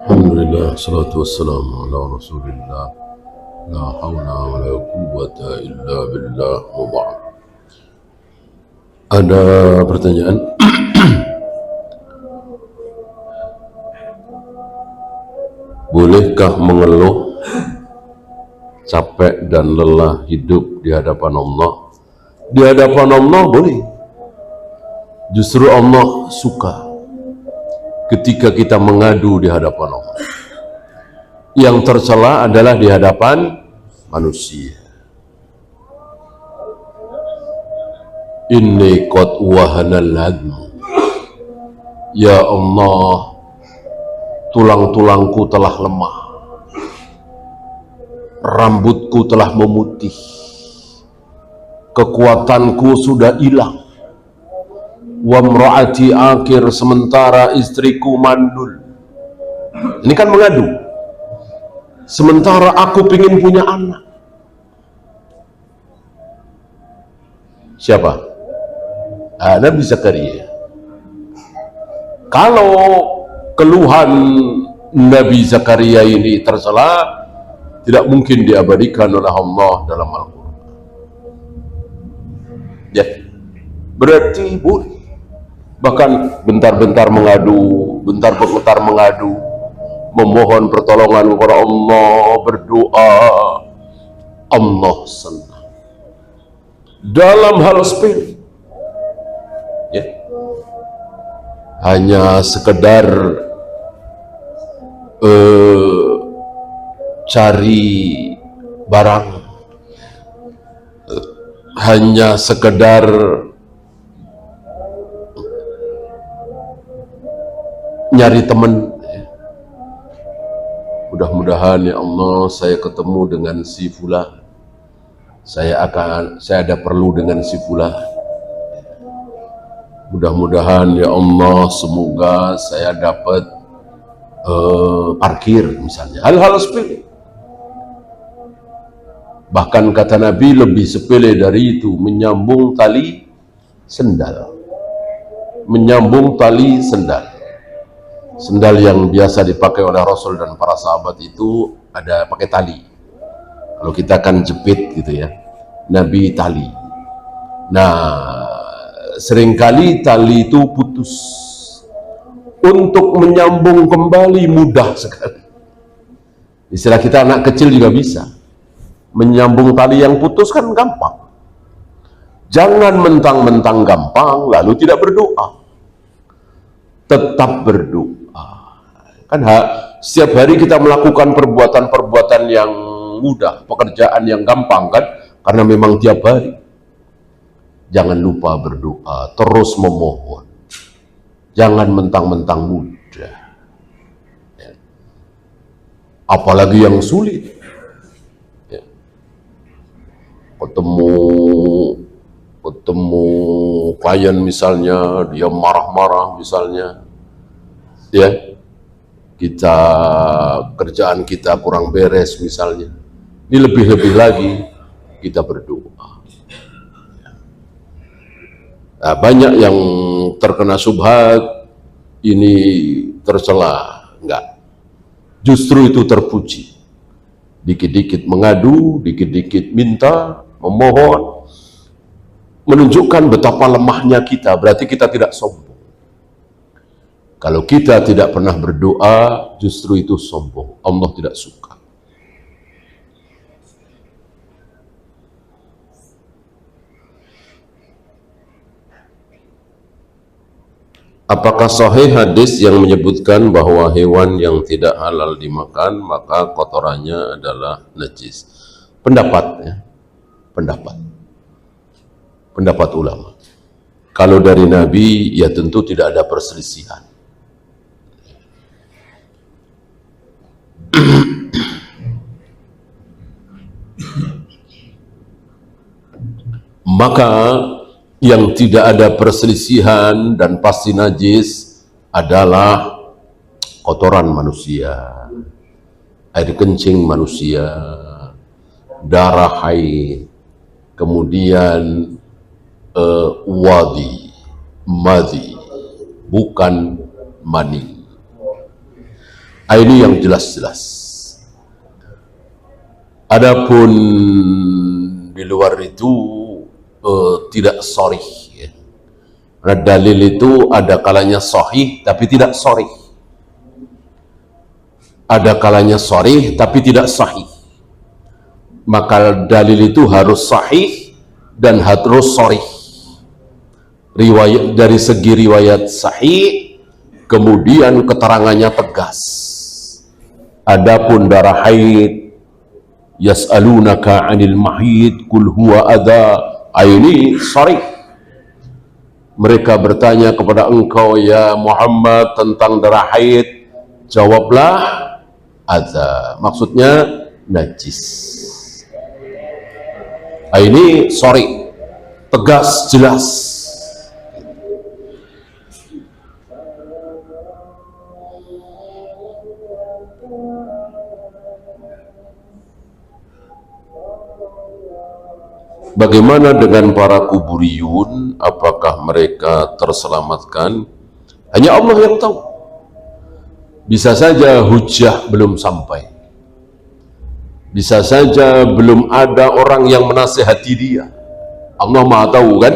Alhamdulillah, salatu wassalamu ala rasulillah. La hawla wa la quwwata illa billah wa ba'd. Ada pertanyaan? Bolehkah mengeluh capek dan lelah hidup di hadapan Allah? Di hadapan Allah boleh. Justru Allah suka ketika kita mengadu di hadapan Allah. Yang tercela adalah di hadapan manusia. Inni qad wahanal hadmu. Ya Allah, tulang-tulangku telah lemah, rambutku telah memutih, kekuatanku sudah hilang. Wa mraati akhir, sementara istriku mandul. Ini kan mengadu. Sementara aku ingin punya anak. Siapa? Nabi Zakaria. Kalau keluhan Nabi Zakaria ini tercela, tidak mungkin diabadikan oleh Allah dalam Al-Quran. Ya, berarti boleh. Bahkan bentar-bentar mengadu, bentar-bentar mengadu, memohon pertolongan kepada Allah, berdoa, Allah senang. Dalam hal sepele, ya, hanya sekedar cari barang, hanya sekedar nyari teman. Mudah-mudahan ya Allah saya ketemu dengan si fulan, saya ada perlu dengan si fulan. Mudah-mudahan ya Allah semoga saya dapat parkir misalnya. Hal-hal sepele. Bahkan kata Nabi lebih sepele dari itu, menyambung tali sendal. Menyambung tali sendal. Sendal yang biasa dipakai oleh Rasul dan para sahabat itu ada pakai tali. Kalau kita kan jepit gitu ya, Nabi tali. Nah, seringkali tali itu putus. Untuk menyambung kembali mudah sekali. Istilah kita anak kecil juga bisa. Menyambung tali yang putus kan gampang. Jangan mentang-mentang gampang lalu tidak berdoa. Tetap berdoa. Kan setiap hari kita melakukan perbuatan-perbuatan yang mudah, pekerjaan yang gampang kan, karena memang tiap hari. Jangan lupa berdoa, terus memohon. Jangan mentang-mentang mudah. Ya. Apalagi yang sulit. Ya. Ketemu klien misalnya, dia marah-marah misalnya, ya, kerjaan kita kurang beres misalnya, ini lebih-lebih lagi kita berdoa. Nah, banyak yang terkena syubhat, ini tercela. Enggak, justru itu terpuji. Dikit-dikit mengadu, dikit-dikit minta, memohon, menunjukkan betapa lemahnya kita. Berarti kita tidak sombong. Kalau kita tidak pernah berdoa, justru itu sombong. Allah tidak suka. Apakah sahih hadis yang menyebutkan bahwa hewan yang tidak halal dimakan maka kotorannya adalah najis? Pendapat, ya, pendapat ulama. Kalau dari Nabi, ya tentu tidak ada perselisihan. Maka yang tidak ada perselisihan dan pasti najis adalah kotoran manusia, air kencing manusia, darah haid, kemudian wadi, madhi, bukan mani. Ini yang jelas-jelas. Adapun di luar itu tidak sharih ya. Karena dalil itu ada kalanya sahih tapi tidak sharih. Ada kalanya sharih tapi tidak sahih. Maka dalil itu harus sahih dan harus sharih. Riwayat dari segi riwayat sahih, kemudian keterangannya tegas. Adapun darah haid, yas'alunaka 'anil mahid qul huwa adza, ini sharih. Mereka bertanya kepada engkau ya Muhammad tentang darah haid, jawablah adza, maksudnya najis. Ini sharih, tegas, jelas. Bagaimana dengan para kuburiyun? Apakah mereka terselamatkan? Hanya Allah yang tahu. Bisa saja hujah belum sampai. Bisa saja belum ada orang yang menasihati dia. Allah Maha tahu kan?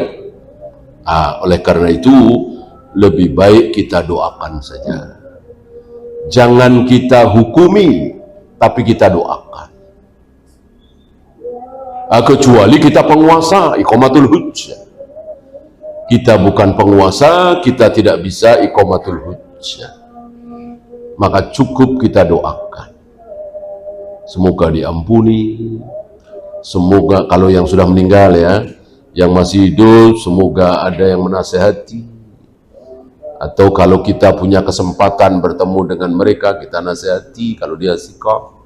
Oleh karena itu lebih baik kita doakan saja. Jangan kita hukumi, tapi kita doakan. Kecuali kita penguasa, iqamatul hujjah. Kita bukan penguasa, kita tidak bisa iqamatul hujjah. Maka cukup kita doakan. Semoga diampuni. Semoga kalau yang sudah meninggal ya, yang masih hidup, semoga ada yang menasehati. Atau kalau kita punya kesempatan bertemu dengan mereka, kita nasihati kalau dia sikap.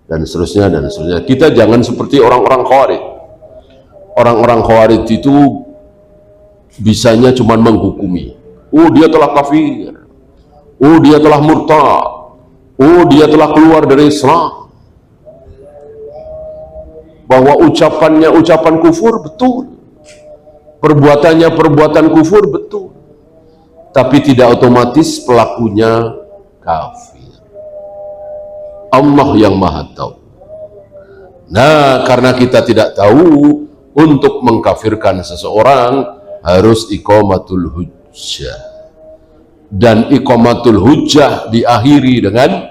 Dan seterusnya dan seterusnya. Kita jangan seperti orang-orang Khawarij. Orang-orang Khawarij itu bisanya cuma menghukumi. Dia telah kafir. Dia telah murtad. Dia telah keluar dari Islam. Bahwa ucapannya ucapan kufur, betul. Perbuatannya perbuatan kufur, betul. Tapi tidak otomatis pelakunya kafir. Allah yang Maha tahu. Nah, karena kita tidak tahu, untuk mengkafirkan seseorang harus iqamatul hujjah. Dan iqamatul hujjah diakhiri dengan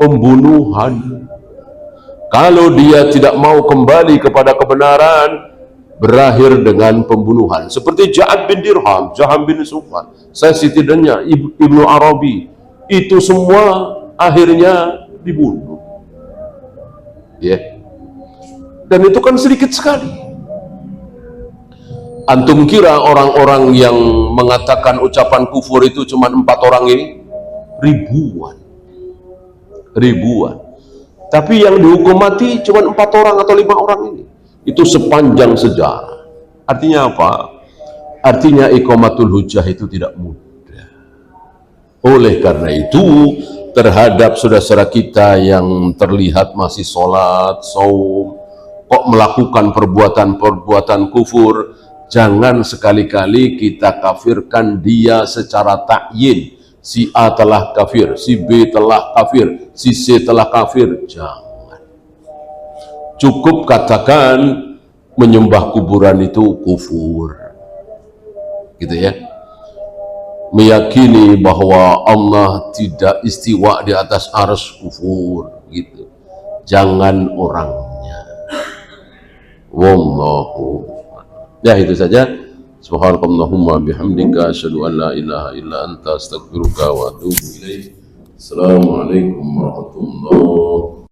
pembunuhan. Kalau dia tidak mau kembali kepada kebenaran, berakhir dengan pembunuhan. Seperti Ja'ad bin Dirham, Jaham bin Sufyan, Sayyidina Ibnu Arabi, itu semua akhirnya dibunuh. Dan itu kan sedikit sekali. Antum kira orang-orang yang mengatakan ucapan kufur itu cuma 4 orang ini? Ribuan. Tapi yang dihukum mati cuma 4 orang atau 5 orang ini. Itu sepanjang sejarah. Artinya apa? Artinya iqamatul hujjah itu tidak mudah. Oleh karena itu, terhadap saudara-saudara kita yang terlihat masih sholat, saum, kok melakukan perbuatan-perbuatan kufur, jangan sekali-kali kita kafirkan dia secara ta'yin. Si A telah kafir, si B telah kafir, si C telah kafir. Jangan. Cukup katakan menyembah kuburan itu kufur, gitu ya. Meyakini bahwa Allah tidak istiwa di atas arsy, kufur, gitu. Jangan orangnya. Wallahu. Ya, itu saja. Subhanakallahumma bihamdika asyhadu an la ilaha illa anta astaghfiruka wa atubu ilaik. Assalamualaikum warahmatullahi wabarakatuh.